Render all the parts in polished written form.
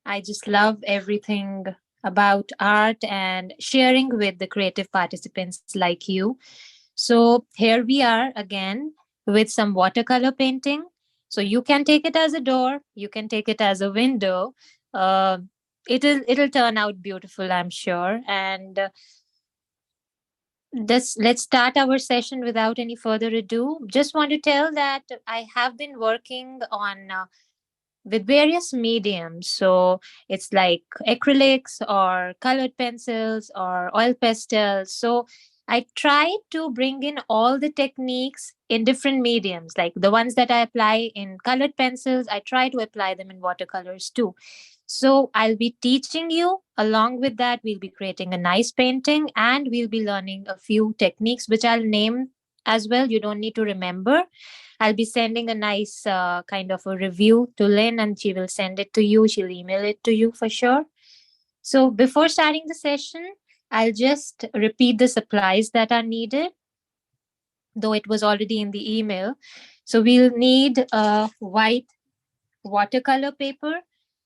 I just love everything about art and sharing with the creative participants like you. So here we are again with some watercolor painting. So you can take it as a door, you can take it as a window. Uh, it'll turn out beautiful, I'm sure. And let's start our session without any further ado. Just want to tell that I have been working on with various mediums. So it's like acrylics or colored pencils or oil pastels. So I try to bring in all the techniques in different mediums, like the ones that I apply in colored pencils, I try to apply them in watercolors too. So I'll be teaching you. Along with that, we'll be creating a nice painting and we'll be learning a few techniques, which I'll name as well. You don't need to remember. I'll be sending a nice kind of a review to Lynn and she will send it to you. She'll email it to you for sure. So before starting the session, I'll just repeat the supplies that are needed, though it was already in the email. So we'll need a white watercolor paper.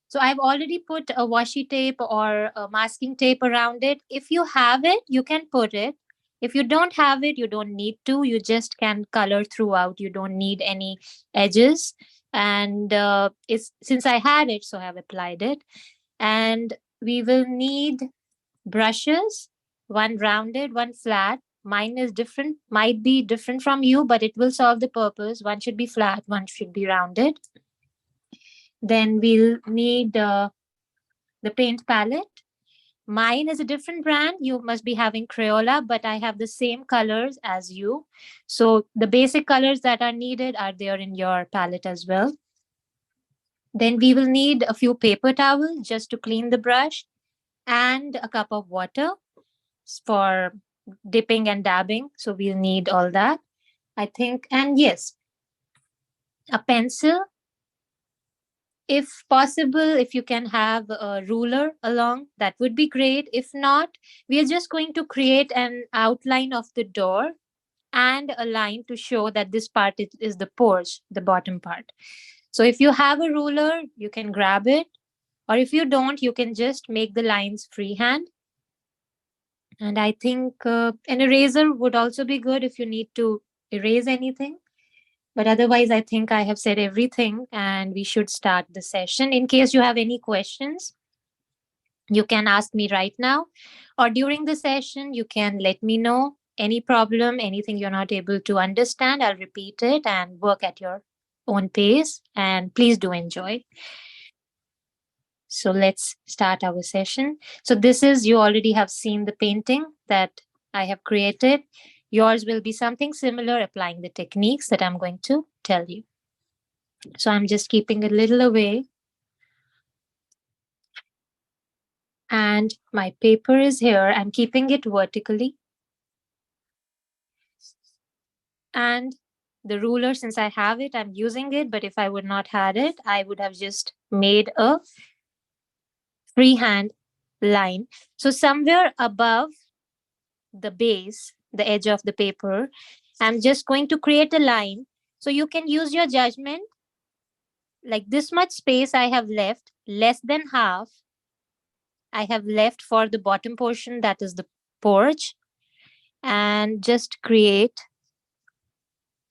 So I've already put a washi tape or a masking tape around it. If you have it, you can put it. If you don't have it, you don't need to. You just can color throughout. You don't need any edges. And it's since I had it, so I've applied it. And we will need brushes, one rounded, one flat. Mine is different, might be different from you, but it will serve the purpose. One should be flat, one should be rounded. Then we'll need the paint palette. Mine is a different brand. You must be having Crayola, but I have the same colors as you. So the basic colors that are needed are there in your palette as well. Then we will need a few paper towels just to clean the brush and a cup of water for dipping and dabbing. So we'll need all that, I think. And yes, a pencil. If possible, if you can have a ruler along, that would be great. If not, we are just going to create an outline of the door and a line to show that this part is the porch, the bottom part. So if you have a ruler, you can grab it. Or if you don't, you can just make the lines freehand. And I think an eraser would also be good if you need to erase anything. But otherwise, I think I have said everything and we should start the session. In case you have any questions, you can ask me right now, or during the session, you can let me know any problem, anything you're not able to understand. I'll repeat it and work at your own pace. And please do enjoy. So let's start our session. So this is, you already have seen the painting that I have created. Yours will be something similar, applying the techniques that I'm going to tell you. So I'm just keeping a little away. And my paper is here. I'm keeping it vertically. And the ruler, since I have it, I'm using it. But if I would not had it, I would have just made a freehand line. So somewhere above the base, the edge of the paper, I'm just going to create a line. So you can use your judgment. Like this much space I have left, less than half, I have left for the bottom portion, that is the porch, and just create.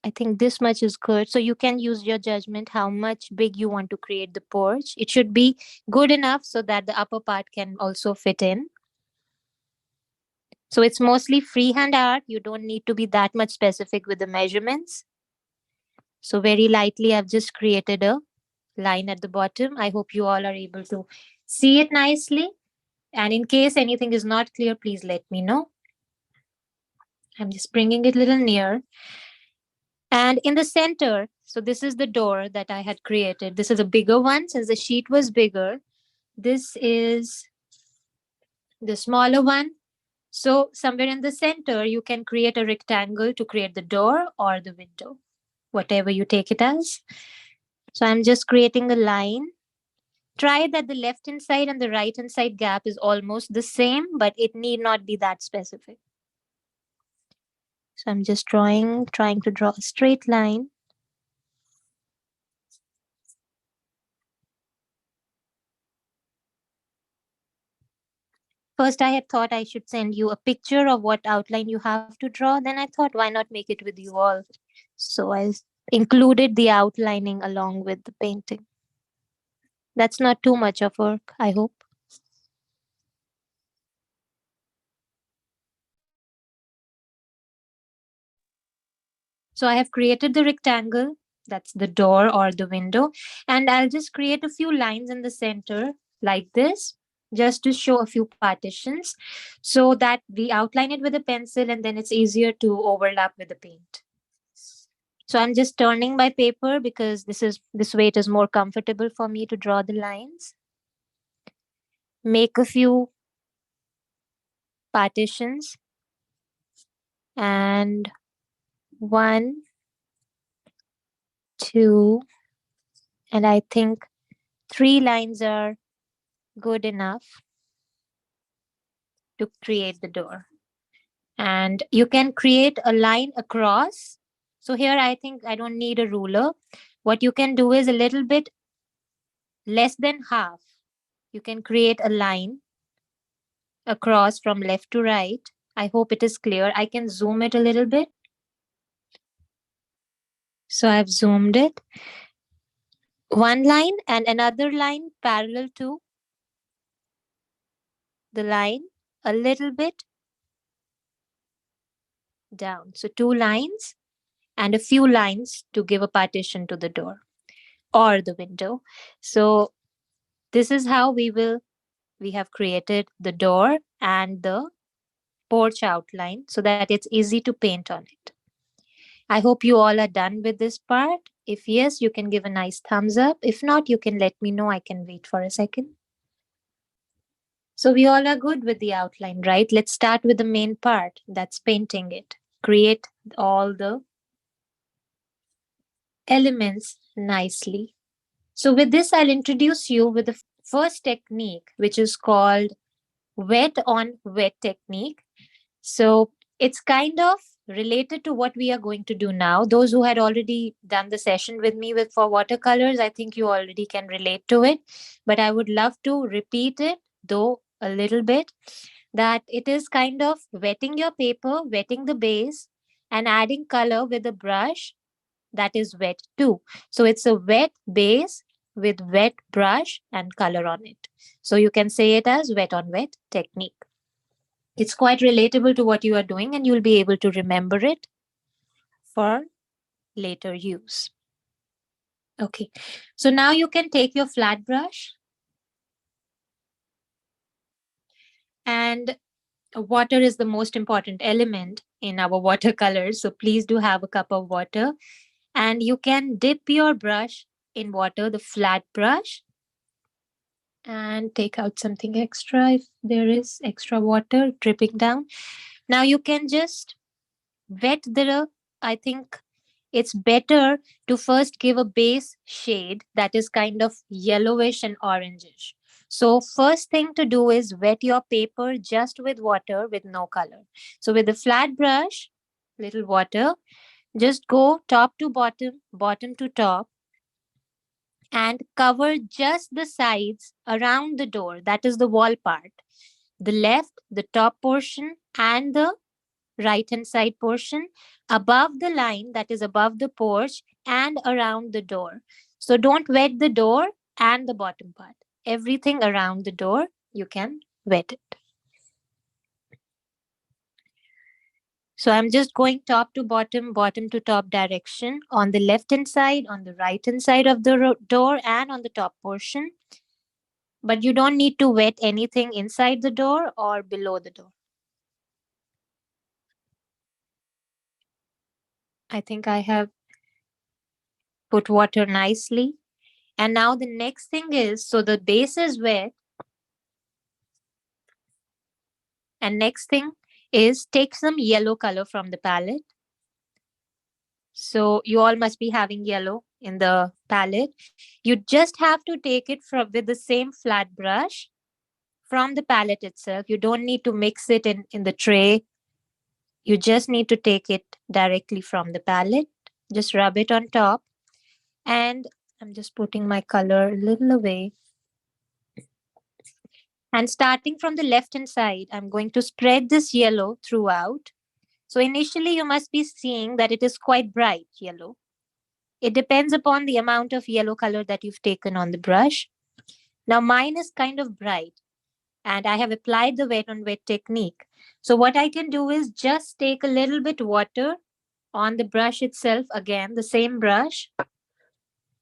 I think this much is good. So you can use your judgment how much big you want to create the porch. It should be good enough so that the upper part can also fit in. So it's mostly freehand art. You don't need to be that much specific with the measurements. So very lightly, I've just created a line at the bottom. I hope you all are able to see it nicely. And in case anything is not clear, please let me know. I'm just bringing it a little near. And in the center, so this is the door that I had created. This is a bigger one since the sheet was bigger. This is the smaller one. So somewhere in the center, you can create a rectangle to create the door or the window, whatever you take it as. So I'm just creating a line. Try that the left hand side and the right hand side gap is almost the same, but it need not be that specific. So I'm just trying to draw a straight line. First, I had thought I should send you a picture of what outline you have to draw. Then I thought, why not make it with you all? So included the outlining along with the painting. That's not too much of work, I hope. So I have created the rectangle, that's the door or the window, and I'll just create a few lines in the center like this, just to show a few partitions so that we outline it with a pencil and then it's easier to overlap with the paint. So I'm just turning my paper because this way it is more comfortable for me to draw the lines. Make a few partitions and one, two, and I think three lines are good enough to create the door. And you can create a line across. So here I think I don't need a ruler. What you can do is a little bit less than half. You can create a line across from left to right. I hope it is clear. I can zoom it a little bit. So I've zoomed it. One line and another line parallel to the line, a little bit down. So two lines and a few lines to give a partition to the door or the window. So this is how we have created the door and the porch outline so that it's easy to paint on it. I hope you all are done with this part. If yes, you can give a nice thumbs up. If not, you can let me know. I can wait for a second. So we all are good with the outline, right? Let's start with the main part. That's painting it. Create all the elements nicely. So with this, I'll introduce you with the first technique, which is called wet on wet technique. So it's kind of related to what we are going to do now. Those who had already done the session with me with for watercolors, I think you already can relate to it. But I would love to repeat it, though a little bit, that it is kind of wetting your paper, wetting the base, and adding color with a brush that is wet too. So it's a wet base with wet brush and color on it. So you can say it as wet on wet technique. It's quite relatable to what you are doing, and you'll be able to remember it for later use. Okay, so now you can take your flat brush, and water is the most important element in our watercolors. So please do have a cup of water, and you can dip your brush in water, the flat brush, and take out something extra if there is extra water dripping down. Now you can just wet the, I think it's better to first give a base shade that is kind of yellowish and orangish. So first thing to do is wet your paper just with water with no color. So with a flat brush, little water, just go top to bottom, bottom to top, and cover just the sides around the door. That is the wall part. The left, the top portion, and the right hand side portion above the line that is above the porch and around the door. So don't wet the door and the bottom part. Everything around the door, you can wet it. So I'm just going top to bottom, bottom to top direction on the left hand side, on the right hand side of the door, and on the top portion. But you don't need to wet anything inside the door or below the door. I think I have put water nicely. And now the next thing is, so the base is wet. And next thing is take some yellow color from the palette. So you all must be having yellow in the palette. You just have to take it from with the same flat brush from the palette itself. You don't need to mix it in the tray. You just need to take it directly from the palette. Just rub it on top. And I'm just putting my color a little away. And starting from the left hand side, I'm going to spread this yellow throughout. So initially, you must be seeing that it is quite bright yellow. It depends upon the amount of yellow color that you've taken on the brush. Now, mine is kind of bright, and I have applied the wet on wet technique. So, what I can do is just take a little bit water on the brush itself, again, the same brush,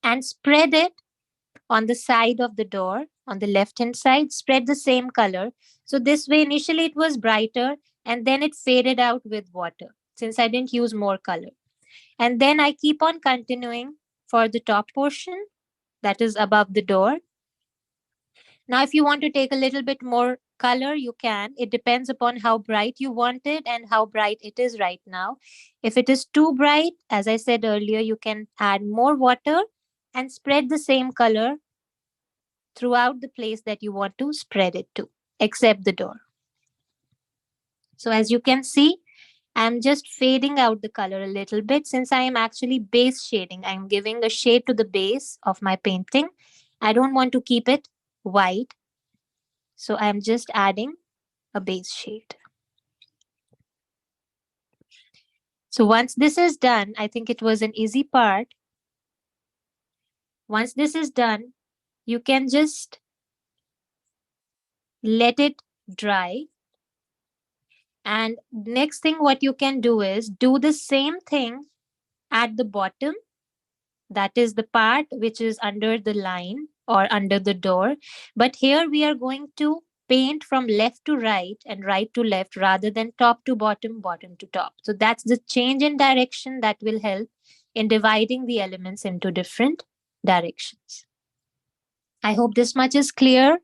and spread it on the side of the door, on the left hand side, spread the same color. So, this way, initially it was brighter and then it faded out with water since I didn't use more color. And then I keep on continuing for the top portion that is above the door. Now, if you want to take a little bit more color, you can. It depends upon how bright you want it and how bright it is right now. If it is too bright, as I said earlier, you can add more water and spread the same color throughout the place that you want to spread it to, except the door. So, as you can see, I'm just fading out the color a little bit since I am actually base shading. I'm giving a shade to the base of my painting. I don't want to keep it white. So I'm just adding a base shade. So once this is done, I think it was an easy part. Once this is done, you can just let it dry. And next thing what you can do is do the same thing at the bottom. That is the part which is under the line or under the door. But here we are going to paint from left to right and right to left rather than top to bottom, bottom to top. So that's the change in direction that will help in dividing the elements into different directions. I hope this much is clear.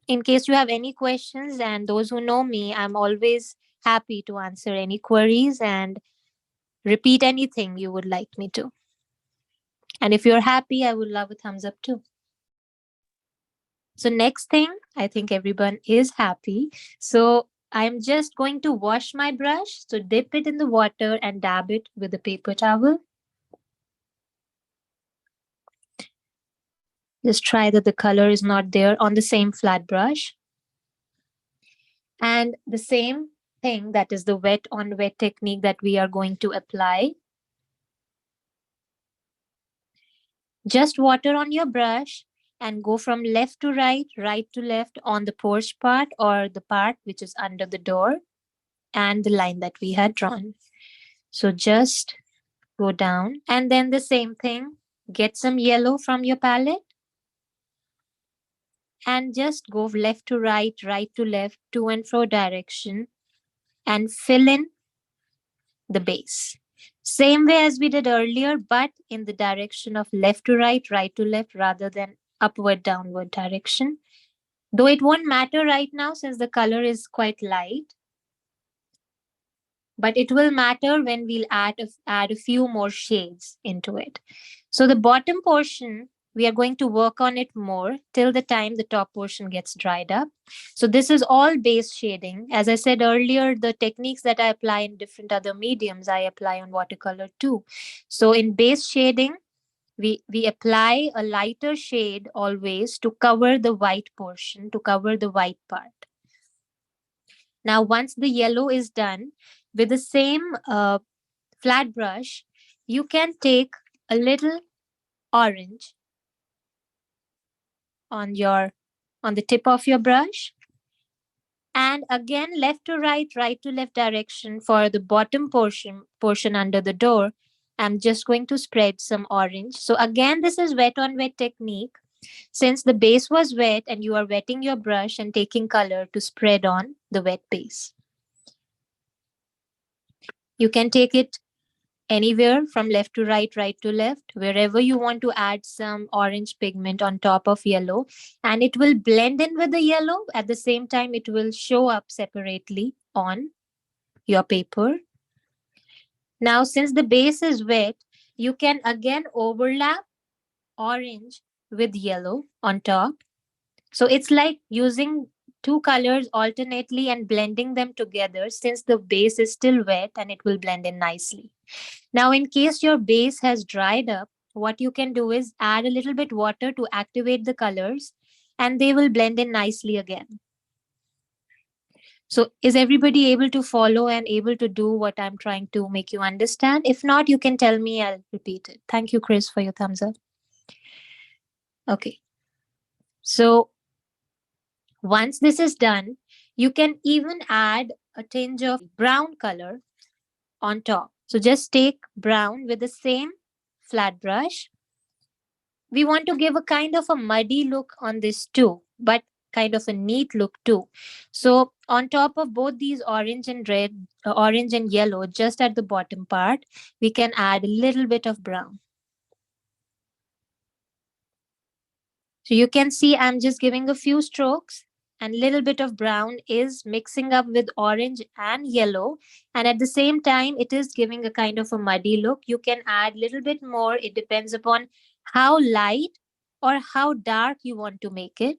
In case you have any questions, and those who know me, I'm always happy to answer any queries and repeat anything you would like me to. And if you're happy, I would love a thumbs up too. So next thing, I think everyone is happy. So I'm just going to wash my brush. So dip it in the water and dab it with a paper towel. Just try that the color is not there on the same flat brush. And the same thing, that is the wet on wet technique that we are going to apply. Just water on your brush and go from left to right, right to left on the porch part or the part which is under the door and the line that we had drawn. So just go down and then the same thing, get some yellow from your palette and just go left to right, right to left, to and fro direction and fill in the base. Same way as we did earlier, but in the direction of left to right to left rather than upward, downward direction. Though it won't matter right now since the color is quite light, but it will matter when we'll add a few more shades into it. So the bottom portion, we are going to work on it more till the time the top portion gets dried up. So this is all base shading. As I said earlier, the techniques that I apply in different other mediums, I apply on watercolor too. So in base shading, we apply a lighter shade always to cover the white portion, to cover the white part. Now, once the yellow is done, with the same flat brush, you can take a little orange on the tip of your brush, and again left to right, right to left direction for the bottom portion under the door. I'm just going to spread some orange. So again, this is wet on wet technique. Since the base was wet and you are wetting your brush and taking color to spread on the wet base. You can take it anywhere from left to right, right to left, wherever you want to add some orange pigment on top of yellow, and it will blend in with the yellow. At the same time, it will show up separately on your paper. Now, since the base is wet, you can again overlap orange with yellow on top. So it's like using two colors alternately and blending them together since the base is still wet and it will blend in nicely. Now, in case your base has dried up, what you can do is add a little bit water to activate the colors and they will blend in nicely again. So, is everybody able to follow and able to do what I'm trying to make you understand? If not, you can tell me, I'll repeat it. Thank you, Chris, for your thumbs up. Okay. So, once this is done, you can even add a tinge of brown color on top. So, just take brown with the same flat brush. We want to give a kind of a muddy look on this too, but kind of a neat look too. So on top of both these orange and red, orange and yellow, just at the bottom part, we can add a little bit of brown. So you can see I'm just giving a few strokes, and little bit of brown is mixing up with orange and yellow, and at the same time it is giving a kind of a muddy look. You can add little bit more, it depends upon how light or how dark you want to make it.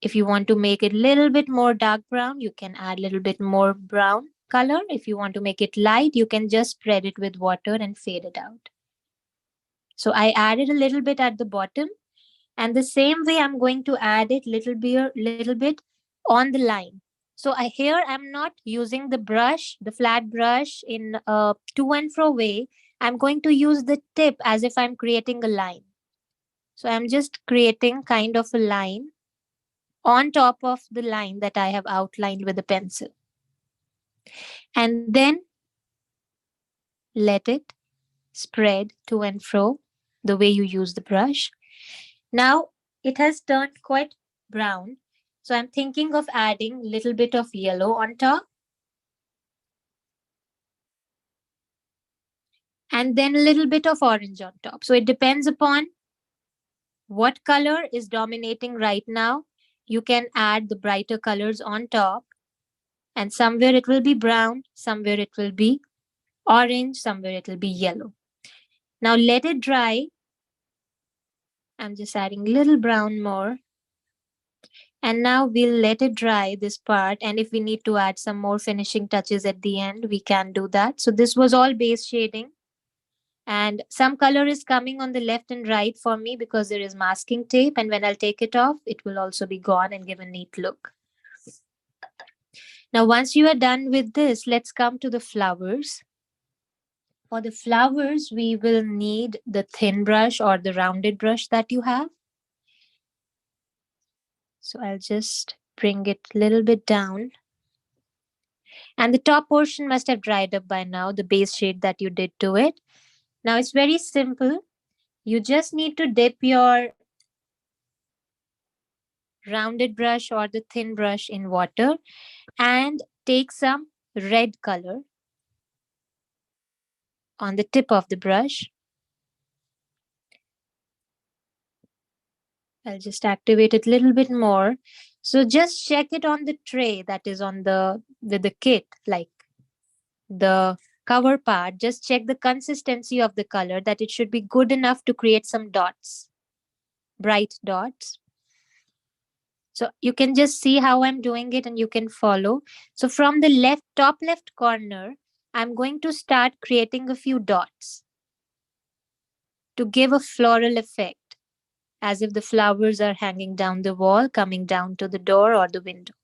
If you want to make it little bit more dark brown, you can add little bit more brown color. If you want to make it light, you can just spread it with water and fade it out. So I added a little bit at the bottom, and the same way I'm going to add it little bit on the line. So I here I'm not using the brush, the flat brush in a to and fro way. I'm going to use the tip as if I'm creating a line. So I'm just creating kind of a line on top of the line that I have outlined with a pencil. And then let it spread to and fro the way you use the brush. Now it has turned quite brown. So I'm thinking of adding little bit of yellow on top and then a little bit of orange on top. So it depends upon what color is dominating right now. You can add the brighter colors on top, and somewhere it will be brown, somewhere it will be orange, somewhere it will be yellow. Now let it dry. I'm just adding little brown more. And now we'll let it dry this part. And if we need to add some more finishing touches at the end, we can do that. So this was all base shading. And some color is coming on the left and right for me because there is masking tape. And when I'll take it off, it will also be gone and give a neat look. Now, once you are done with this, let's come to the flowers. For the flowers, we will need the thin brush or the rounded brush that you have. So I'll just bring it a little bit down. And the top portion must have dried up by now, the base shade that you did to it. Now it's very simple. You just need to dip your rounded brush or the thin brush in water and take some red color on the tip of the brush. I'll just activate it a little bit more. So just check it on the tray that is on the with the kit, like the cover part. Just check the consistency of the color, that it should be good enough to create some dots, bright dots. So you can just see how I'm doing it and you can follow. So from the left, top left corner, I'm going to start creating a few dots to give a floral effect, as if the flowers are hanging down the wall, coming down to the door or the window.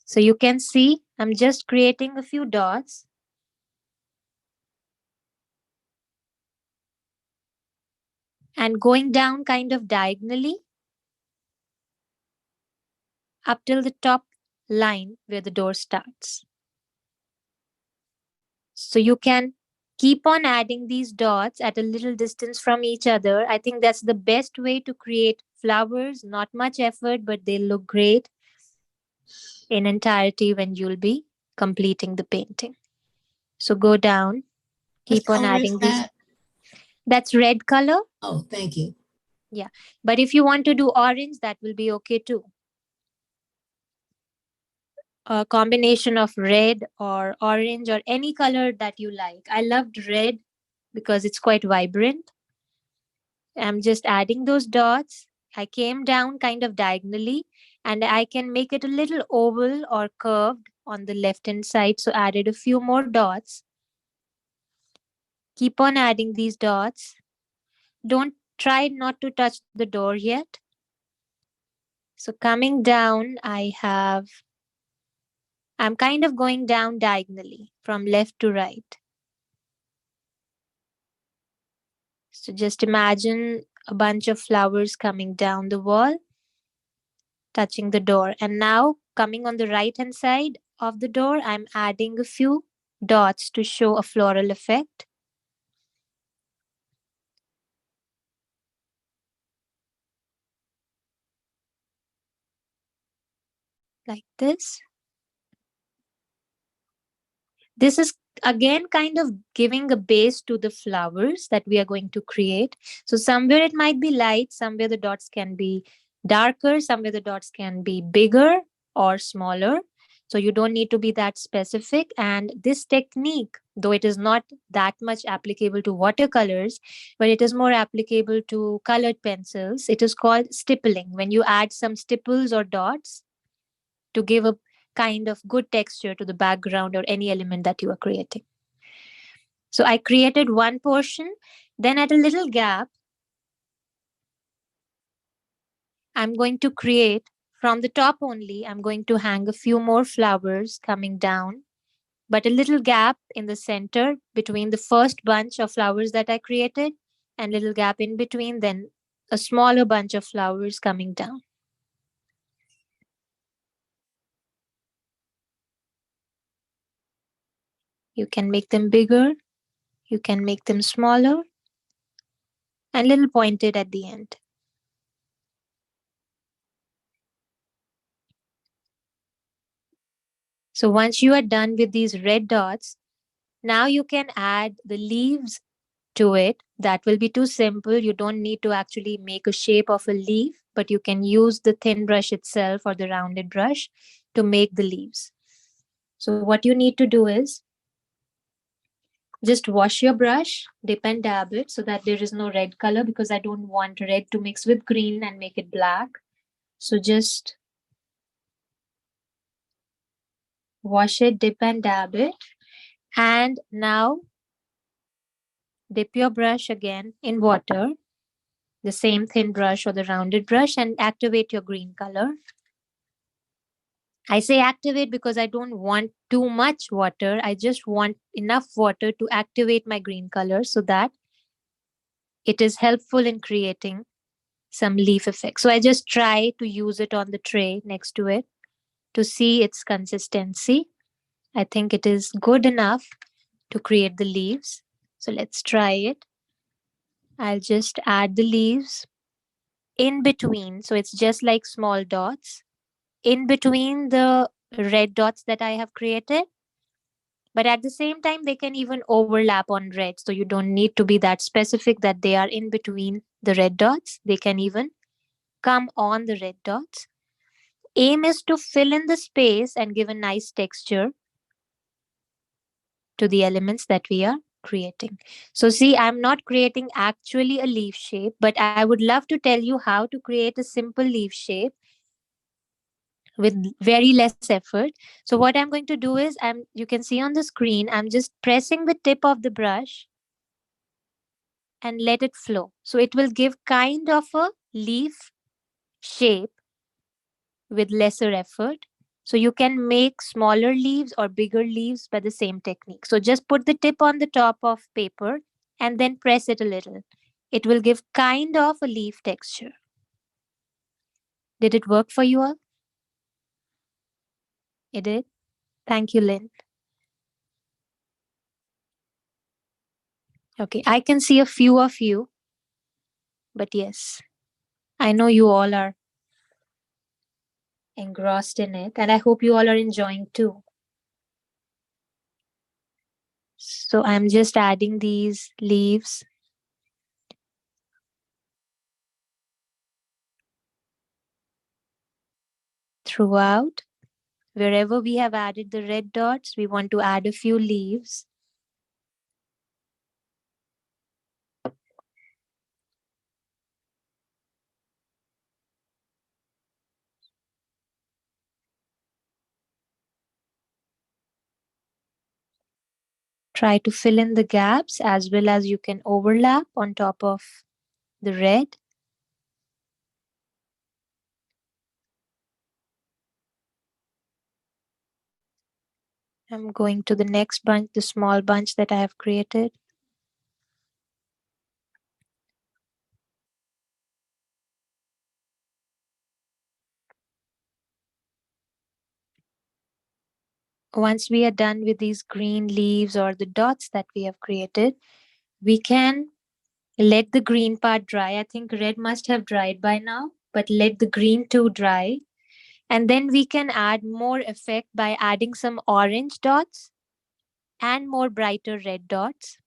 So you can see I'm just creating a few dots. And going down kind of diagonally up till the top line where the door starts. So you can keep on adding these dots at a little distance from each other. I think that's the best way to create flowers. Not much effort, but they look great in entirety when you'll be completing the painting. So go down, What keep on color is adding these. that? That's red color. Oh, thank you. Yeah. But if you want to do orange, that will be okay too. A combination of red or orange or any color that you like. I loved red because it's quite vibrant. I'm just adding those dots. I came down kind of diagonally and I can make it a little oval or curved on the left hand side. So added a few more dots. Keep on adding these dots. Don't Try not to touch the door yet. So coming down, I'm kind of going down diagonally from left to right. So just imagine a bunch of flowers coming down the wall, touching the door. And now coming on the right hand side of the door, I'm adding a few dots to show a floral effect like this. This is again kind of giving a base to the flowers that we are going to create. So somewhere it might be light, somewhere the dots can be darker, somewhere the dots can be bigger or smaller. So you don't need to be that specific. And this technique, though it is not that much applicable to watercolors, but it is more applicable to colored pencils, it is called stippling. When you add some stipples or dots to give a kind of good texture to the background or any element that you are creating. So I created one portion, then at a little gap, I'm going to create from the top only, I'm going to hang a few more flowers coming down, but a little gap in the center between the first bunch of flowers that I created and little gap in between, then a smaller bunch of flowers coming down. You can make them bigger, you can make them smaller, and little pointed at the end. So once you are done with these red dots, now you can add the leaves to it. That will be too simple. You don't need to actually make a shape of a leaf, but you can use the thin brush itself or the rounded brush to make the leaves. So what you need to do is just wash your brush, dip and dab it so that there is no red color, because I don't want red to mix with green and make it black. So just wash it, dip and dab it. And now dip your brush again in water, the same thin brush or the rounded brush, and activate your green color. I say activate because I don't want too much water. I just want enough water to activate my green color so that it is helpful in creating some leaf effect. So I just try to use it on the tray next to it to see its consistency. I think it is good enough to create the leaves. So let's try it. I'll just add the leaves in between. So it's just like small dots in between the red dots that I have created. But at the same time, they can even overlap on red. So you don't need to be that specific that they are in between the red dots. They can even come on the red dots. Aim is to fill in the space and give a nice texture to the elements that we are creating. So see, I'm not creating actually a leaf shape, but I would love to tell you how to create a simple leaf shape with very less effort. So what I'm going to do is, you can see on the screen, I'm just pressing the tip of the brush and let it flow. So it will give kind of a leaf shape with lesser effort. So you can make smaller leaves or bigger leaves by the same technique. So just put the tip on the top of paper and then press it a little. It will give kind of a leaf texture. Did it work for you all? It did. Thank you, Lynn. Okay, I can see a few of you, but yes, I know you all are engrossed in it, and I hope you all are enjoying too. So I'm just adding these leaves throughout. Wherever we have added the red dots, we want to add a few leaves. Try to fill in the gaps as well as you can overlap on top of the red. I'm going to the next bunch, the small bunch that I have created. Once we are done with these green leaves or the dots that we have created, we can let the green part dry. I think red must have dried by now, but let the green too dry. And then we can add more effect by adding some orange dots and more brighter red dots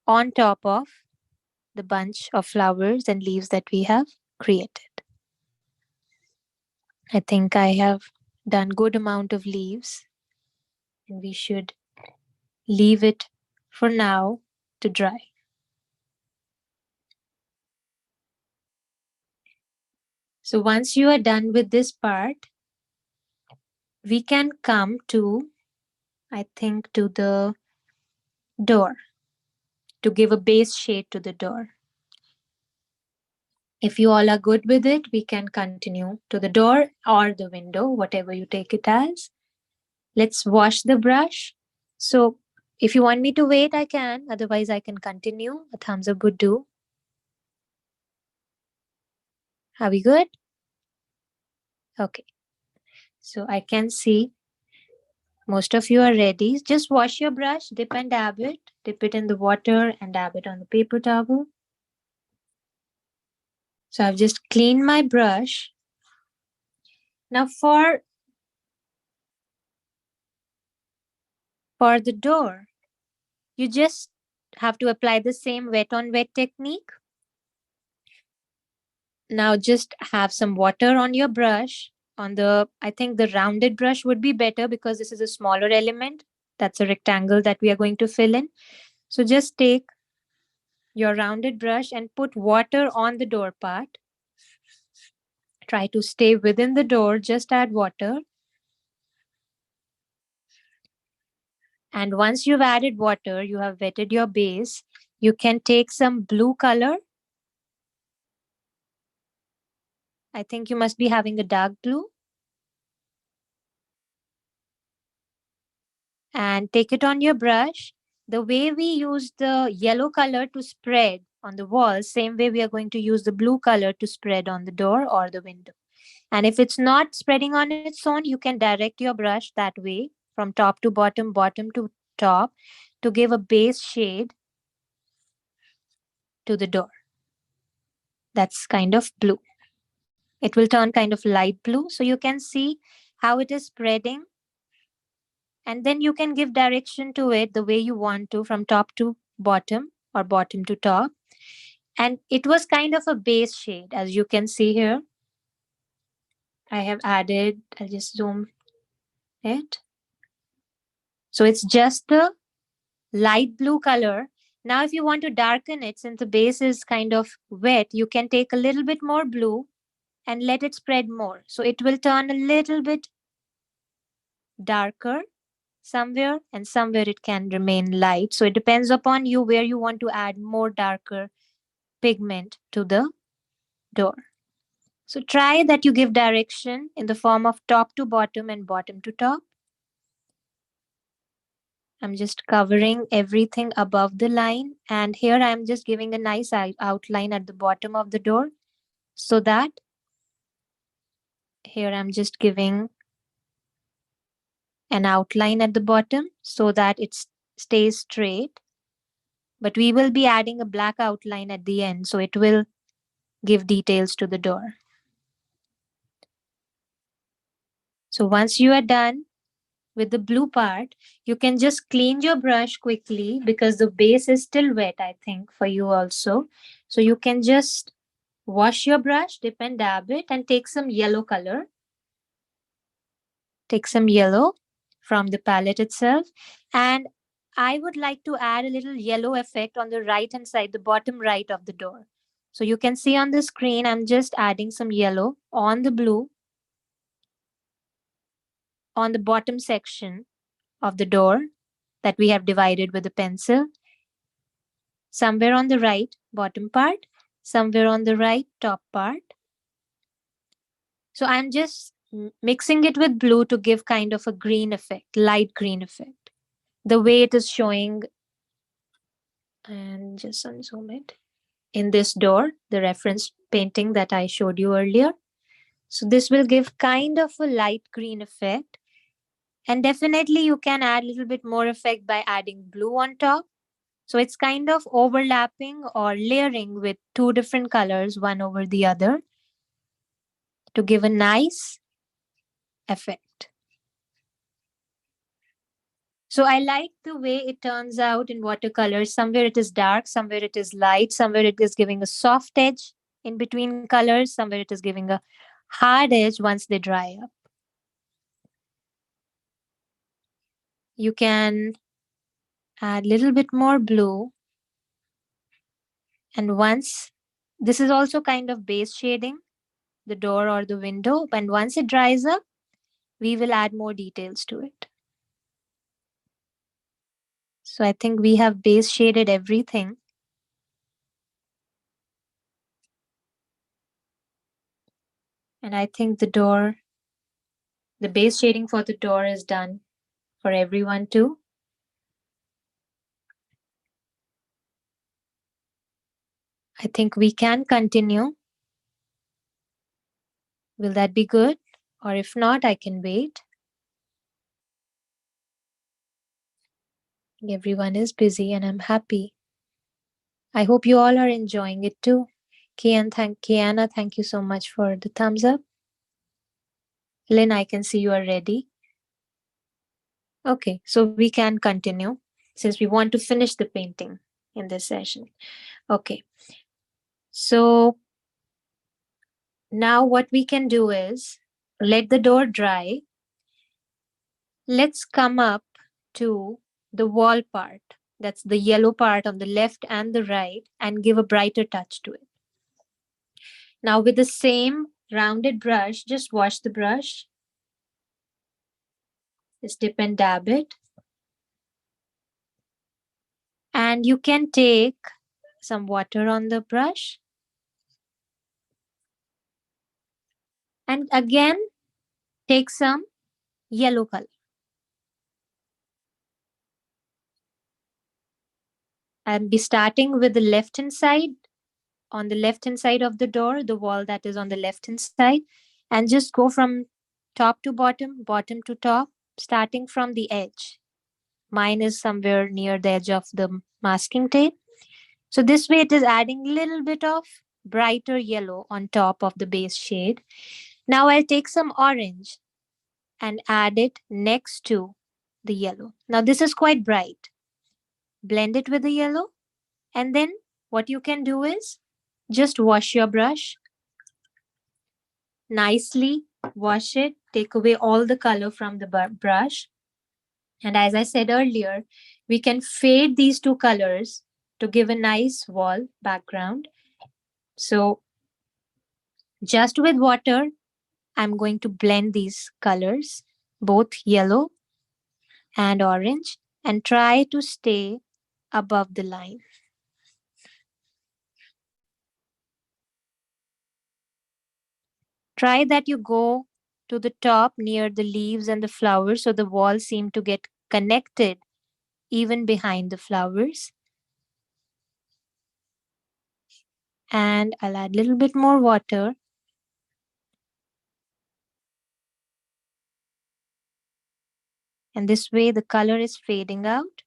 on top of the bunch of flowers and leaves that we have created. I think I have done good amount of leaves, and we should leave it for now to dry. So once you are done with this part, we can come to, I think, to the door to give a base shade to the door. If you all are good with it, we can continue to the door or the window, whatever you take it as. Let's wash the brush. So if you want me to wait, I can. Otherwise, I can continue. A thumbs up would do. Are we good? Okay. So I can see most of you are ready. Just wash your brush, dip and dab it. Dip it in the water and dab it on the paper towel. So I've just cleaned my brush. Now for the door, you just have to apply the same wet on wet technique. Now just have some water on your brush. On the, I think the rounded brush would be better because this is a smaller element. That's a rectangle that we are going to fill in. So just take your rounded brush and put water on the door part. Try to stay within the door, just add water. And once you've added water, you have wetted your base, you can take some blue color. I think you must be having a dark blue. And take it on your brush. The way we use the yellow color to spread on the wall, same way we are going to use the blue color to spread on the door or the window. And if it's not spreading on its own, you can direct your brush that way from top to bottom, bottom to top to give a base shade to the door. That's kind of blue. It will turn kind of light blue. So you can see how it is spreading. And then you can give direction to it the way you want to from top to bottom or bottom to top. And it was kind of a base shade, as you can see here. I have added, I'll just zoom it. So it's just the light blue color. Now, if you want to darken it, since the base is kind of wet, you can take a little bit more blue and let it spread more. So it will turn a little bit darker somewhere and somewhere it can remain light. So it depends upon you where you want to add more darker pigment to the door. So try that you give direction in the form of top to bottom and bottom to top. I'm just covering everything above the line, and here I'm just giving a nice outline at the bottom of the door, so that here I'm just giving an outline at the bottom so that it stays straight. But we will be adding a black outline at the end, so it will give details to the door. So once you are done with the blue part, you can just clean your brush quickly because the base is still wet, I think, for you also. So you can just wash your brush, dip and dab it, and take some yellow color. Take some yellow from the palette itself. And I would like to add a little yellow effect on the right hand side, the bottom right of the door. So you can see on the screen, I'm just adding some yellow on the blue on the bottom section of the door that we have divided with a pencil. somewhere on the right bottom part, somewhere on the right top part. So I'm just mixing it with blue to give kind of a green effect, light green effect. The way it is showing, and just unzoom it, in this door, the reference painting that I showed you earlier. So this will give kind of a light green effect. And definitely you can add a little bit more effect by adding blue on top. So it's kind of overlapping or layering with two different colors, one over the other, to give a nice effect. So I like the way it turns out in watercolors. Somewhere it is dark, somewhere it is light, somewhere it is giving a soft edge in between colors, somewhere it is giving a hard edge once they dry up. You can add a little bit more blue, and once this is also kind of base shading the door or the window, and once it dries up, we will add more details to it. So I think we have base shaded everything. And I think the base shading for the door is done for everyone too. I think we can continue. Will that be good? Or if not, I can wait. Everyone is busy and I'm happy. I hope you all are enjoying it too. Kiana, thank you so much for the thumbs up. Lynn, I can see you are ready. Okay, so we can continue since we want to finish the painting in this session. Okay, so now what we can do is let the door dry. Let's come up to the wall part. That's the yellow part on the left and the right, and give a brighter touch to it. Now, with the same rounded brush, just wash the brush, just dip and dab it. And you can take some water on the brush. And again, take some yellow color. And be starting with the left hand side, on the left hand side of the door, the wall that is on the left hand side, and just go from top to bottom, bottom to top, starting from the edge. Mine is somewhere near the edge of the masking tape. So this way it is adding a little bit of brighter yellow on top of the base shade. Now I'll take some orange and add it next to the yellow. Now this is quite bright. Blend it with the yellow, and then what you can do is just wash your brush nicely, wash it, take away all the color from the brush. And as I said earlier, we can fade these two colors to give a nice wall background. So just with water, I'm going to blend these colors, both yellow and orange, and try to stay above the line. Try that you go to the top near the leaves and the flowers so the walls seem to get connected even behind the flowers. And I'll add a little bit more water. And this way the color is fading out.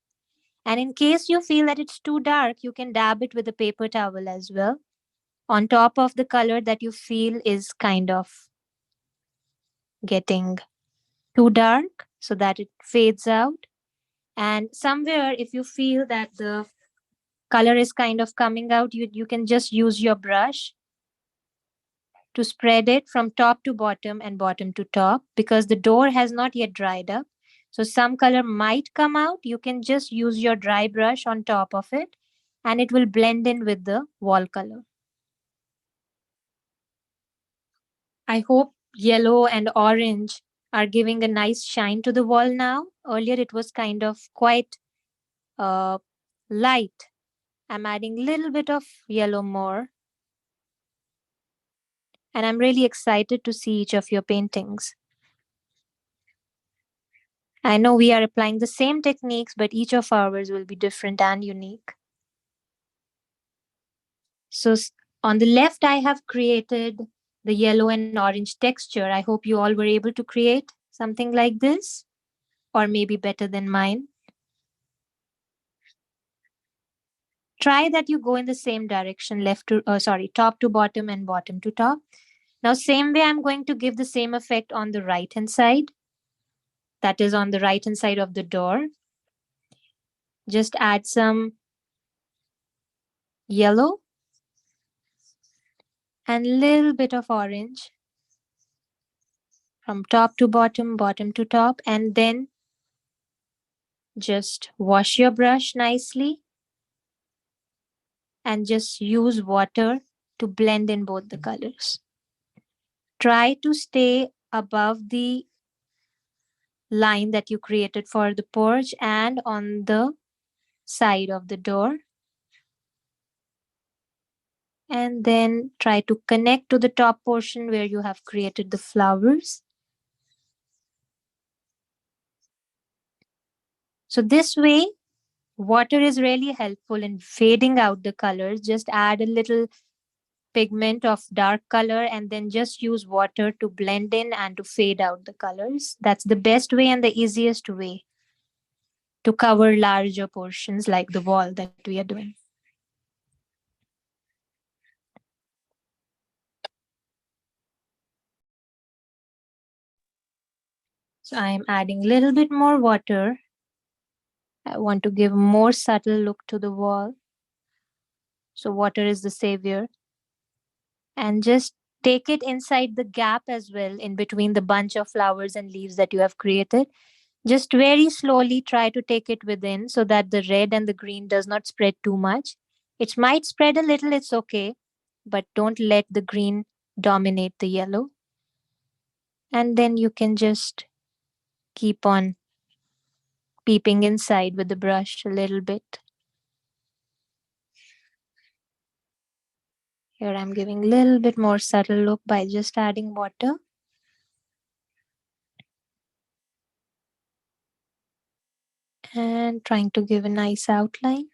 And in case you feel that it's too dark, you can dab it with a paper towel as well on top of the color that you feel is kind of getting too dark so that it fades out. And somewhere, if you feel that the color is kind of coming out, you can just use your brush to spread it from top to bottom and bottom to top because the door has not yet dried up. So some color might come out. You can just use your dry brush on top of it and it will blend in with the wall color. I hope yellow and orange are giving a nice shine to the wall now. Earlier it was kind of quite light. I'm adding a little bit of yellow more, and I'm really excited to see each of your paintings. I know we are applying the same techniques, but each of ours will be different and unique. So on the left, I have created the yellow and orange texture. I hope you all were able to create something like this, or maybe better than mine. Try that you go in the same direction, top to bottom and bottom to top. Now, same way, I'm going to give the same effect on the right hand side. That is on the right hand side of the door. Just add some yellow and little bit of orange from top to bottom, bottom to top, and then just wash your brush nicely and just use water to blend in both the colors. Try to stay above the line that you created for the porch and on the side of the door, and then try to connect to the top portion where you have created the flowers. So this way, water is really helpful in fading out the colors. Just add a little pigment of dark color and then just use water to blend in and to fade out the colors. That's the best way and the easiest way to cover larger portions like the wall that we are doing. So I'm adding a little bit more water. I want to give more subtle look to the wall. So water is the savior. And just take it inside the gap as well in between the bunch of flowers and leaves that you have created. Just very slowly try to take it within so that the red and the green does not spread too much. It might spread a little, it's okay, but don't let the green dominate the yellow. And then you can just keep on peeping inside with the brush a little bit. Here I'm giving a little bit more subtle look by just adding water. And trying to give a nice outline.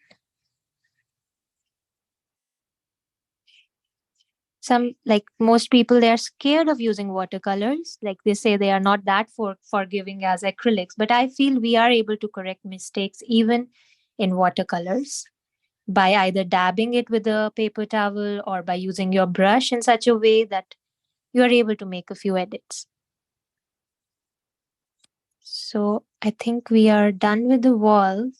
Some, like most people, they are scared of using watercolors. Like they say they are not that forgiving as acrylics, but I feel we are able to correct mistakes even in watercolors by either dabbing it with a paper towel or by using your brush in such a way that you are able to make a few edits. So I think we are done with the walls.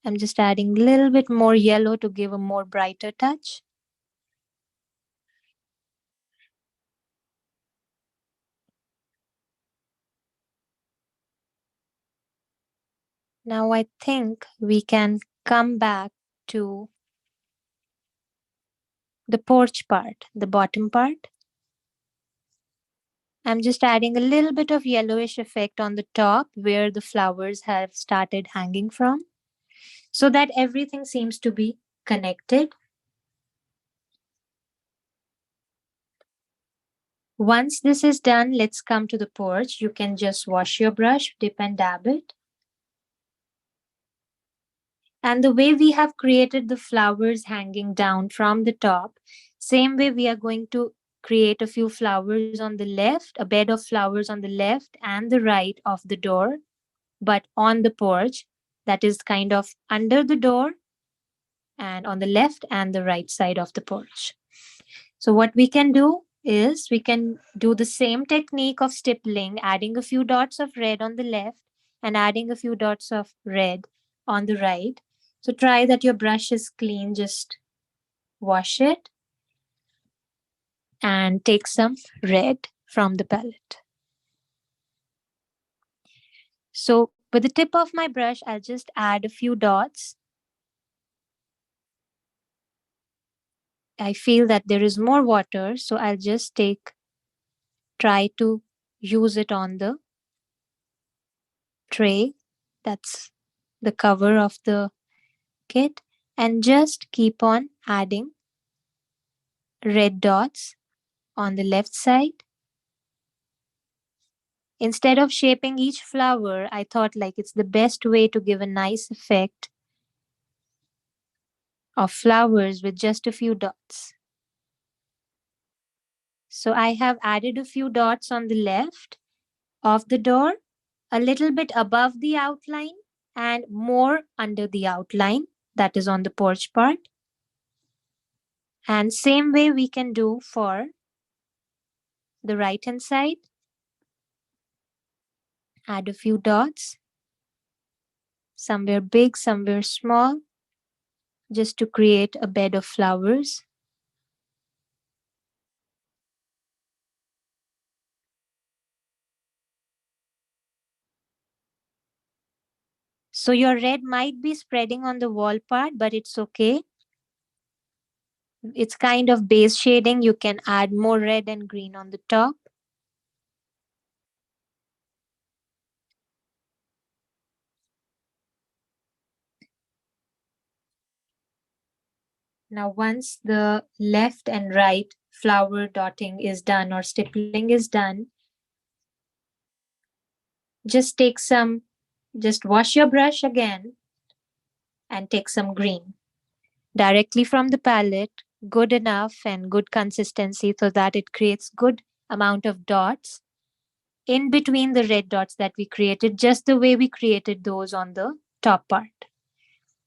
I'm just adding a little bit more yellow to give a more brighter touch. Now I think we can come back to the porch part, the bottom part. I'm just adding a little bit of yellowish effect on the top where the flowers have started hanging from so that everything seems to be connected. Once this is done, let's come to the porch. You can just wash your brush, dip and dab it. And the way we have created the flowers hanging down from the top, same way we are going to create a few flowers on the left, a bed of flowers on the left and the right of the door, but on the porch that is kind of under the door and on the left and the right side of the porch. So what we can do is we can do the same technique of stippling, adding a few dots of red on the left and adding a few dots of red on the right. So try that your brush is clean, just wash it and take some red from the palette. So with the tip of my brush, I'll just add a few dots. I feel that there is more water, so I'll just try to use it on the tray. That's the cover of the kit. and just keep on adding red dots on the left side. Instead of shaping each flower, I thought like it's the best way to give a nice effect of flowers with just a few dots. So I have added a few dots on the left of the door, a little bit above the outline and more under the outline, that is on the porch part. And same way we can do for the right hand side. Add a few dots, somewhere big, somewhere small, just to create a bed of flowers. So your red might be spreading on the wall part, but it's okay. It's kind of base shading. You can add more red and green on the top. Now, once the left and right flower dotting is done or stippling is done, just take some, just wash your brush again and take some green directly from the palette, good enough and good consistency so that it creates good amount of dots in between the red dots that we created, just the way we created those on the top part.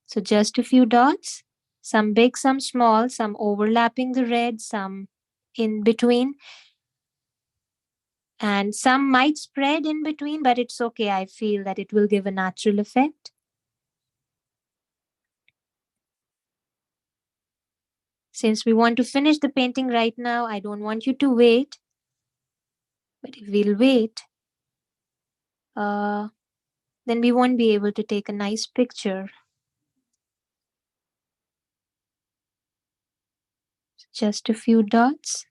So just a few dots, some big, some small, some overlapping the red, some in between, and some might spread in between, but it's okay. I feel that it will give a natural effect. Since we want to finish the painting right now, I don't want you to wait, but if we'll wait, uh, then we won't be able to take a nice picture. Just a few dots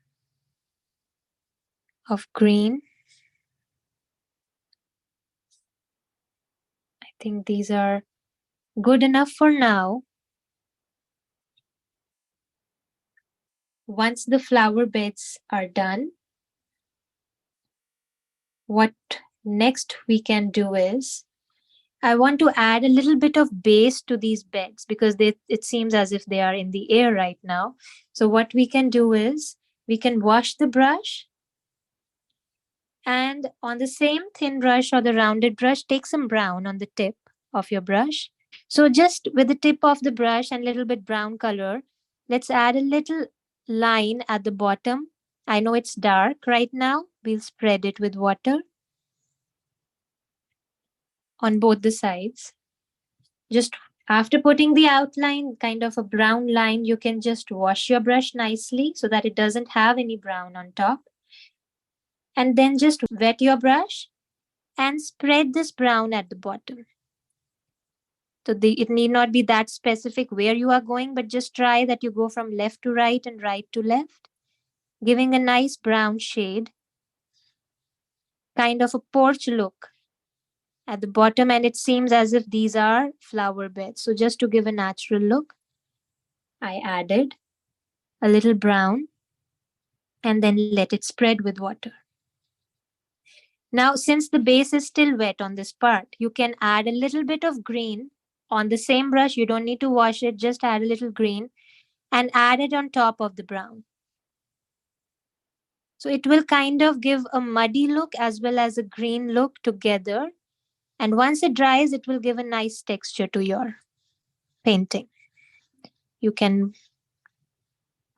of green. I think these are good enough for now. Once the flower beds are done, what next we can do is I want to add a little bit of base to these beds because it seems as if they are in the air right now. So, what we can do is we can wash the brush and on the same thin brush or the rounded brush, take some brown on the tip of your brush. So, just with the tip of the brush and a little bit brown color, let's add a little line at the bottom. I know it's dark right now. We'll spread it with water on both the sides. Just after putting the outline, kind of a brown line, you can just wash your brush nicely so that it doesn't have any brown on top. And then just wet your brush and spread this brown at the bottom. So it need not be that specific where you are going, but just try that you go from left to right and right to left, giving a nice brown shade, kind of a porch look at the bottom. And it seems as if these are flower beds. So just to give a natural look, I added a little brown and then let it spread with water. Now, since the base is still wet on this part, you can add a little bit of green on the same brush. You don't need to wash it, just add a little green and add it on top of the brown. So it will kind of give a muddy look as well as a green look together. And once it dries, it will give a nice texture to your painting. You can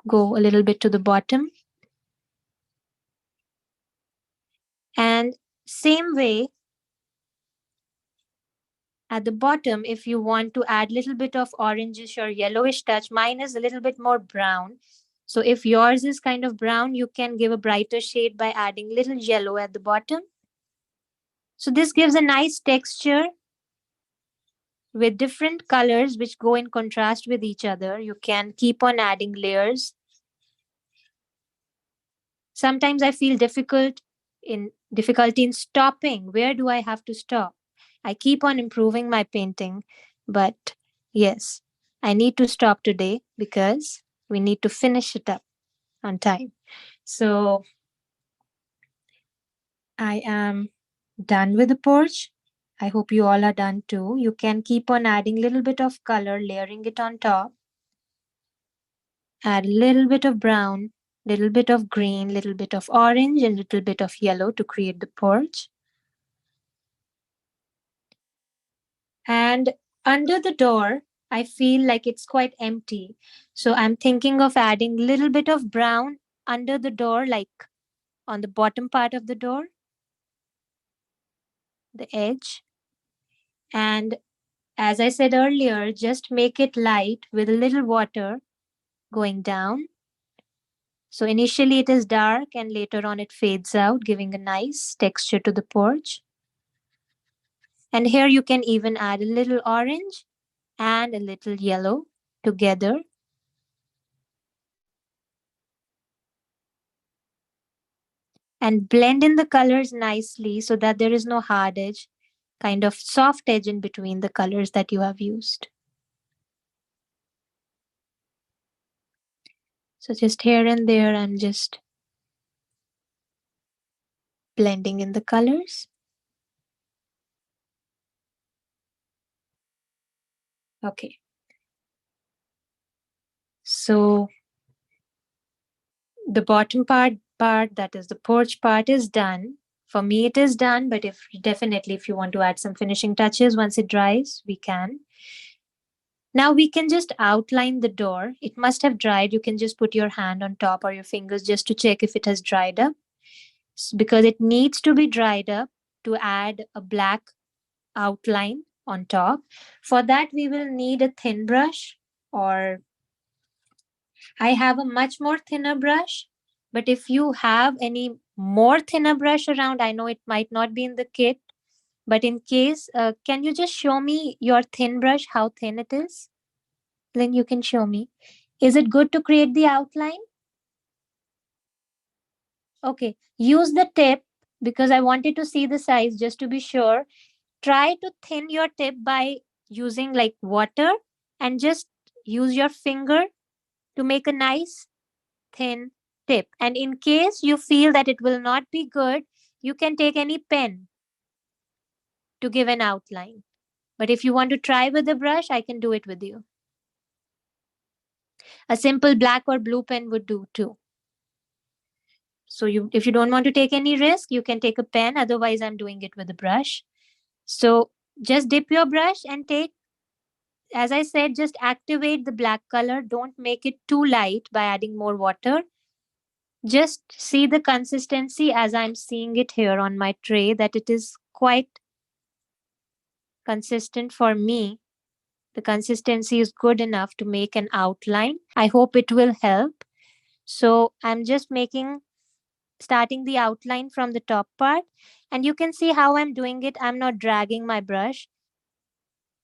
go a little bit to the bottom. And same way, at the bottom, if you want to add a little bit of orangish or yellowish touch, mine is a little bit more brown. So if yours is kind of brown, you can give a brighter shade by adding little yellow at the bottom. So this gives a nice texture with different colors which go in contrast with each other. You can keep on adding layers. Sometimes I feel difficulty in stopping. Where do I have to stop? I keep on improving my painting, but yes. I need to stop today because we need to finish it up on time. So I am done with the porch. I hope you all are done too. You can keep on adding a little bit of color, layering it on top. Add a little bit of brown, little bit of green, little bit of orange, and little bit of yellow to create the porch. And under the door, I feel like it's quite empty. So I'm thinking of adding a little bit of brown under the door, like on the bottom part of the door, the edge. And as I said earlier, just make it light with a little water going down. So initially it is dark and later on it fades out, giving a nice texture to the porch. And here you can even add a little orange and a little yellow together. And blend in the colors nicely so that there is no hard edge, kind of soft edge in between the colors that you have used. So just here and there, I'm just blending in the colors. Okay. So the bottom part that is the porch part is done. For me it is done, but if definitely if you want to add some finishing touches once it dries, we can. Now we can just outline the door. It must have dried. You can just put your hand on top or your fingers just to check if it has dried up. Because it needs to be dried up to add a black outline on top. For that, we will need a thin brush, or I have a much more thinner brush. But if you have any more thinner brush around, I know it might not be in the kit, but in case, can you just show me your thin brush, how thin it is? Then you can show me. Is it good to create the outline? Okay, use the tip because I wanted to see the size just to be sure. Try to thin your tip by using like water and just use your finger to make a nice thin tip. And in case you feel that it will not be good, you can take any pen to give an outline. But if you want to try with the brush, I can do it with you. A simple black or blue pen would do too. So if you don't want to take any risk, you can take a pen. Otherwise, I'm doing it with a brush. So just dip your brush and take, as I said, just activate the black color. Don't make it too light by adding more water. Just see the consistency as I'm seeing it here on my tray, that it is quite consistent for me. The consistency is good enough to make an outline. I hope it will help. So I'm just starting the outline from the top part. And you can see how I'm doing it. I'm not dragging my brush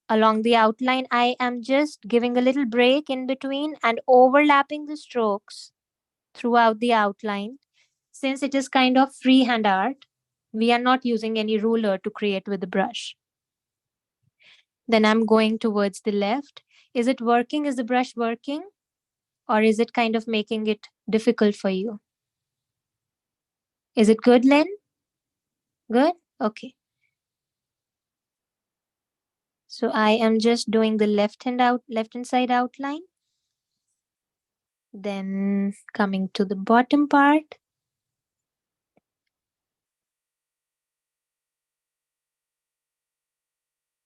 along the outline. I am just giving a little break in between and overlapping the strokes throughout the outline. Since it is kind of freehand art, we are not using any ruler to create with the brush. Then I'm going towards the left. Is it working? Is the brush working? Or is it kind of making it difficult for you? Is it good, Len? Good? Okay. So I am just doing the left hand side outline. Then coming to the bottom part.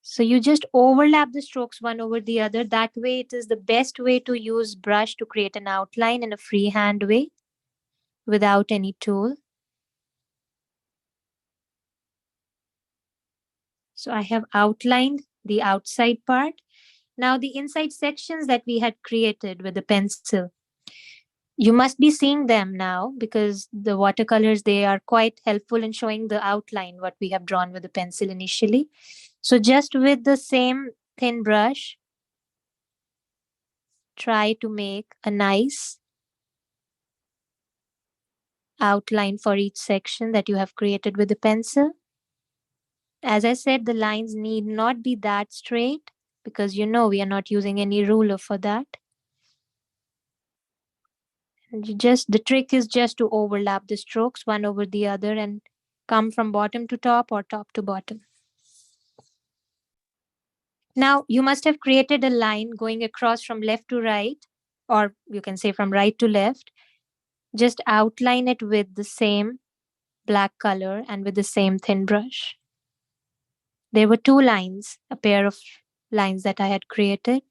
So you just overlap the strokes one over the other. That way it is the best way to use brush to create an outline in a freehand way without any tool. So I have outlined the outside part. Now the inside sections that we had created with the pencil. You must be seeing them now because the watercolors, they are quite helpful in showing the outline, what we have drawn with the pencil initially. So just with the same thin brush, try to make a nice outline for each section that you have created with the pencil. As I said, the lines need not be that straight. because we are not using any ruler for that. And the trick is just to overlap the strokes one over the other and come from bottom to top or top to bottom. Now you must have created a line going across from left to right, or you can say from right to left. Just outline it with the same black color and with the same thin brush. There were two lines, a pair of lines that I had created.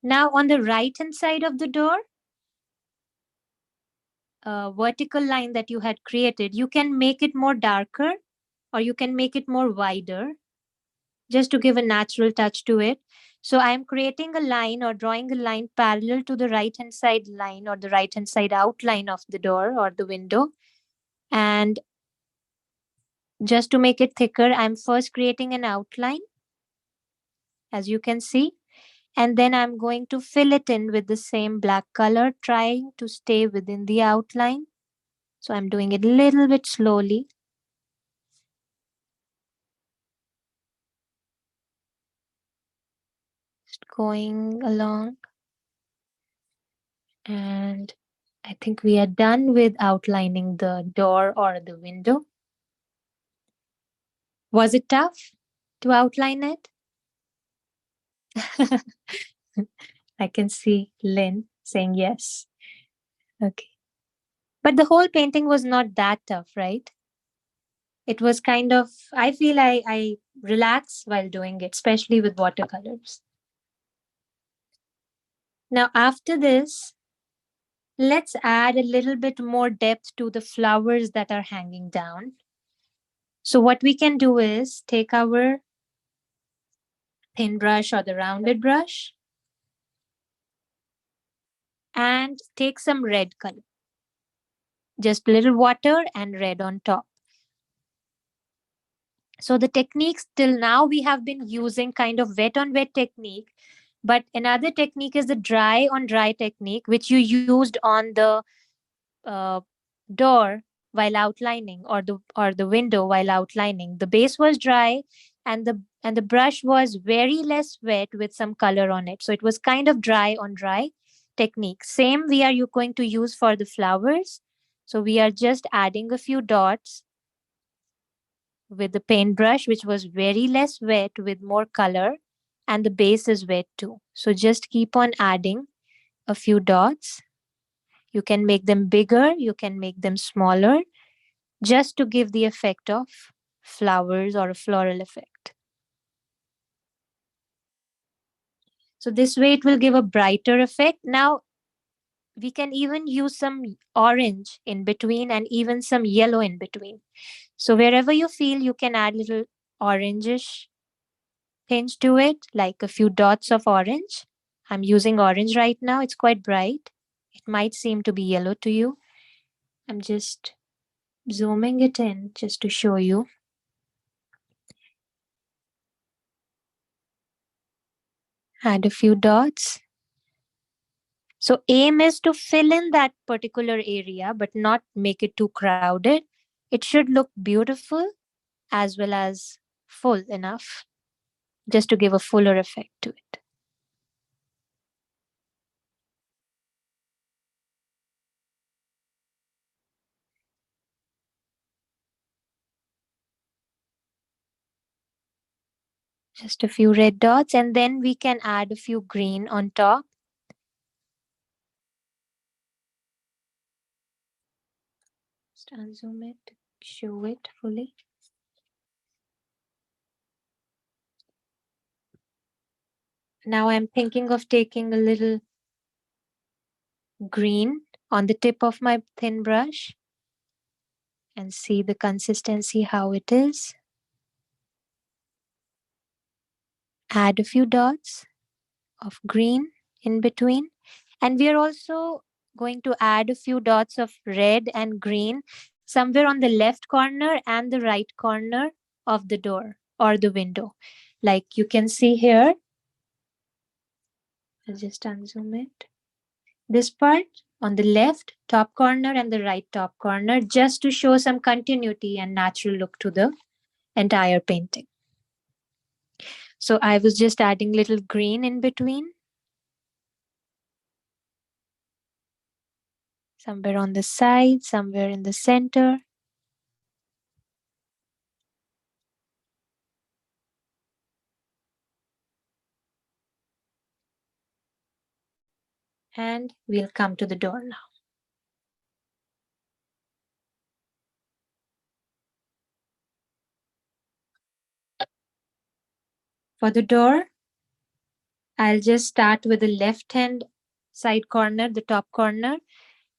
Now on the right hand side of the door, a vertical line that you had created, you can make it more darker or you can make it more wider just to give a natural touch to it. So I am creating a line or drawing a line parallel to the right hand side line or the right hand side outline of the door or the window. And just to make it thicker, I'm first creating an outline, as you can see, and then I'm going to fill it in with the same black color, trying to stay within the outline. So I'm doing it a little bit slowly, just going along. And I think we are done with outlining the door or the window. Was it tough to outline it? I can see Lynn saying yes. Okay. But the whole painting was not that tough, right? It was kind of, I feel I relax while doing it, especially with watercolors. Now, after this, let's add a little bit more depth to the flowers that are hanging down. So, what we can do is take our thin brush or the rounded brush and take some red color, just a little water and red on top. So the techniques till now we have been using kind of wet on wet technique, but another technique is the dry on dry technique, which you used on the uh, door while outlining, or the window while outlining. The base was dry, and the brush was very less wet with some color on it. So it was kind of dry on dry technique. Same we are you going to use for the flowers. So we are just adding a few dots with the paintbrush, which was very less wet with more color, and the base is wet too. So just keep on adding a few dots. You can make them bigger, you can make them smaller, just to give the effect of flowers or a floral effect. So this way it will give a brighter effect. Now we can even use some orange in between and even some yellow in between. So wherever you feel, you can add little orangish tinge to it, like a few dots of orange. I'm using orange right now. It's quite bright. It might seem to be yellow to you. I'm just zooming it in just to show you. Add a few dots. So aim is to fill in that particular area but not make it too crowded. It should look beautiful as well as full enough just to give a fuller effect to it. Just a few red dots, and then we can add a few green on top. Just unzoom it, show it fully. Now I'm thinking of taking a little green on the tip of my thin brush and see the consistency how it is. Add a few dots of green in between. And we are also going to add a few dots of red and green somewhere on the left corner and the right corner of the door or the window. Like you can see here, I'll just unzoom it. This part, on the left top corner and the right top corner, just to show some continuity and natural look to the entire painting. So I was just adding little green in between, somewhere on the side, somewhere in the center. And we'll come to the door now. For the door, I'll just start with the left hand side corner, the top corner.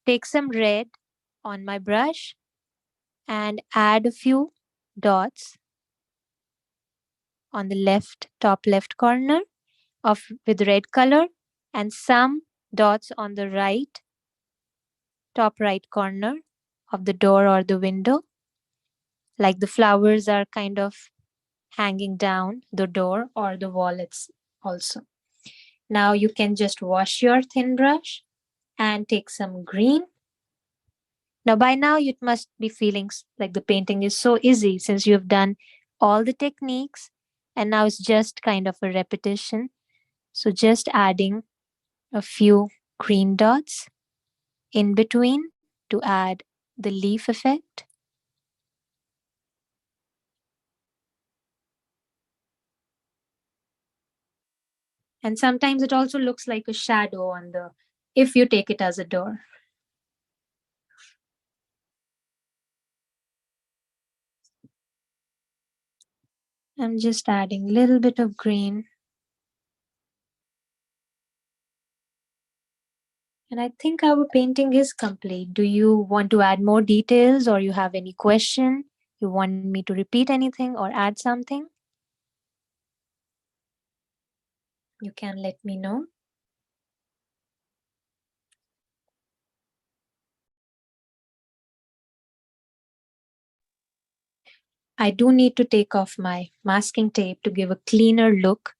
Take some red on my brush and add a few dots on the left top left corner of with red color, and some dots on the right top right corner of the door or the window, like the flowers are kind of hanging down the door or the wall. It's also. Now you can just wash your thin brush and take some green. Now by now you must be feeling like the painting is so easy since you've done all the techniques, and now it's just kind of a repetition. So just adding a few green dots in between to add the leaf effect. And sometimes it also looks like a shadow on the, if you take it as a door. I'm just adding a little bit of green. And I think our painting is complete. Do you want to add more details, or you have any question? You want me to repeat anything or add something? You can let me know. I do need to take off my masking tape to give a cleaner look.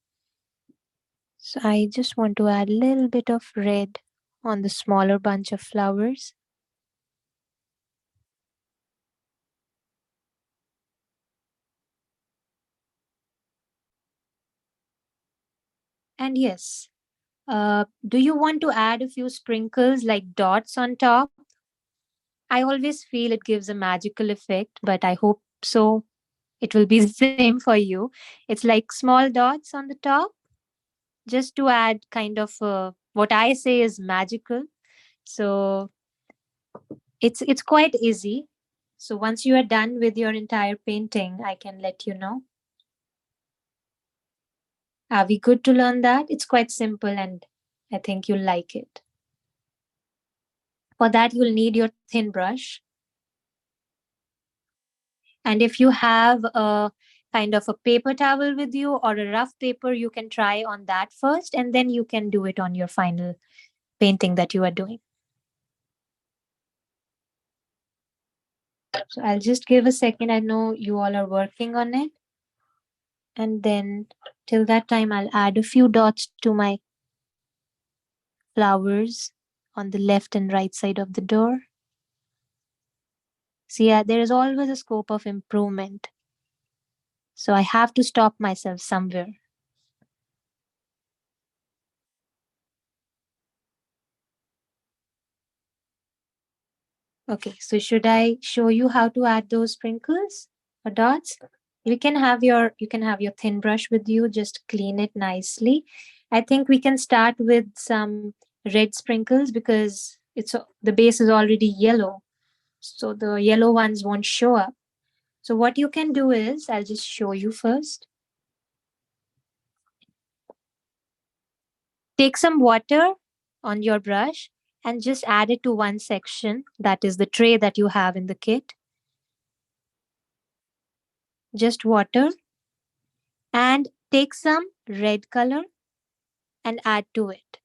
So I just want to add a little bit of red on the smaller bunch of flowers. And yes, do you want to add a few sprinkles like dots on top? I always feel it gives a magical effect, but I hope so it will be the same for you. It's like small dots on the top, just to add kind of what I say is magical. So it's quite easy. So once you are done with your entire painting, I can let you know. Are we good to learn that? It's quite simple and I think you'll like it. For that, you'll need your thin brush. And if you have a kind of a paper towel with you or a rough paper, you can try on that first and then you can do it on your final painting that you are doing. So I'll just give a second. I know you all are working on it. And then till that time, I'll add a few dots to my flowers on the left and right side of the door. See, yeah, there is always a scope of improvement. So I have to stop myself somewhere. Okay, so should I show you how to add those sprinkles or dots? You can have your thin brush with you, just clean it nicely. I think we can start with some red sprinkles because the base is already yellow. So the yellow ones won't show up. So what you can do is I'll just show you first. Take some water on your brush and just add it to one section, that is the tray that you have in the kit. Just water, and take some red color and add to it.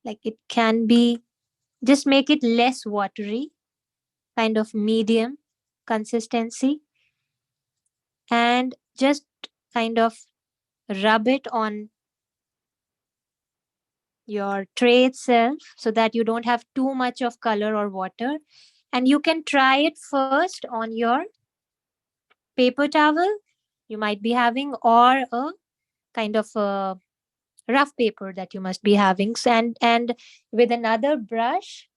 Like it can be, just make it less watery, kind of medium consistency, and just kind of rub it on your tray itself so that you don't have too much of color or water. And you can try it first on your paper towel you might be having, or a kind of a rough paper that you must be having. And with another brush,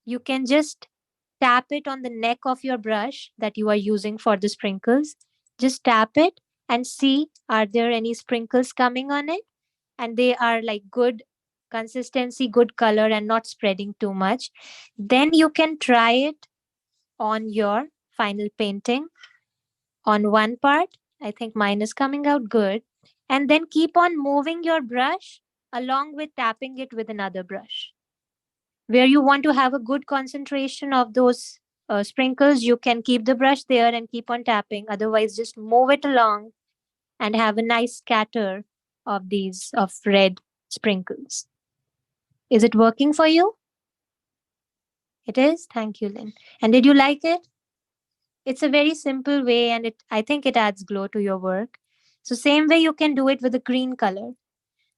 you can just tap it on the neck of your brush that you are using for the sprinkles. Just tap it and see, are there any sprinkles coming on it? And they are like good consistency, good color, and not spreading too much. Then you can try it on your final painting on one part. I think mine is coming out good. And then keep on moving your brush along with tapping it with another brush. Where you want to have a good concentration of those sprinkles, you can keep the brush there and keep on tapping. Otherwise, just move it along and have a nice scatter of these of red sprinkles. Is it working for you? It is. Thank you, Lynn. And did you like it? It's a very simple way, and it I think it adds glow to your work. So same way you can do it with a green color.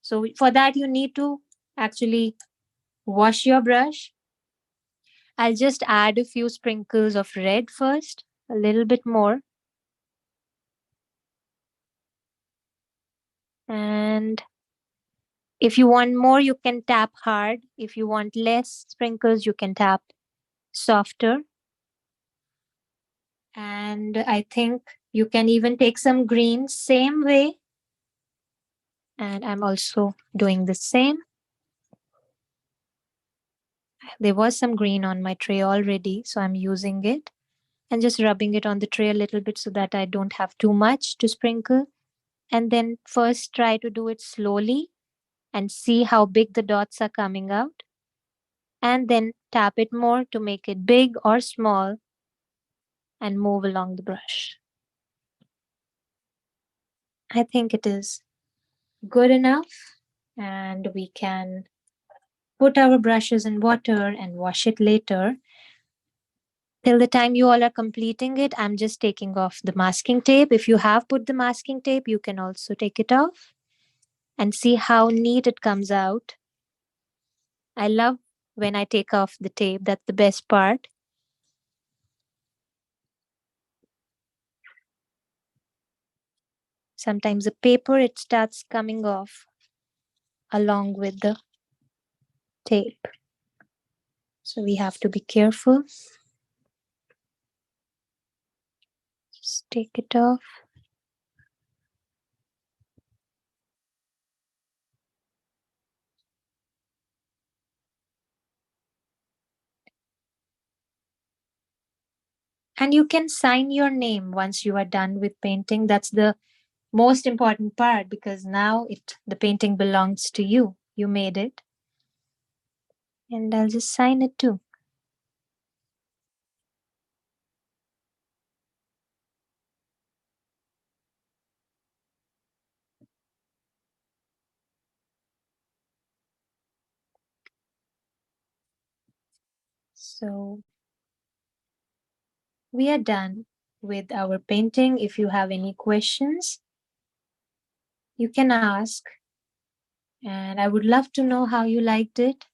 So for that you need to actually wash your brush. I'll just add a few sprinkles of red first, a little bit more. And if you want more, you can tap hard. If you want less sprinkles, you can tap softer. And I think you can even take some green, same way. And I'm also doing the same. There was some green on my tray already, so I'm using it and just rubbing it on the tray a little bit so that I don't have too much to sprinkle. And then first try to do it slowly and see how big the dots are coming out. And then tap it more to make it big or small and move along the brush. I think it is good enough, and we can put our brushes in water and wash it later. Till the time you all are completing it, I'm just taking off the masking tape. If you have put the masking tape, you can also take it off and see how neat it comes out. I love when I take off the tape, that's the best part. Sometimes the paper it starts coming off along with the tape. So we have to be careful. Just take it off. And you can sign your name once you are done with painting. That's the most important part because now the painting belongs to you. You made it. And I'll just sign it too. So we are done with our painting. If you have any questions, you can ask. And I would love to know how you liked it.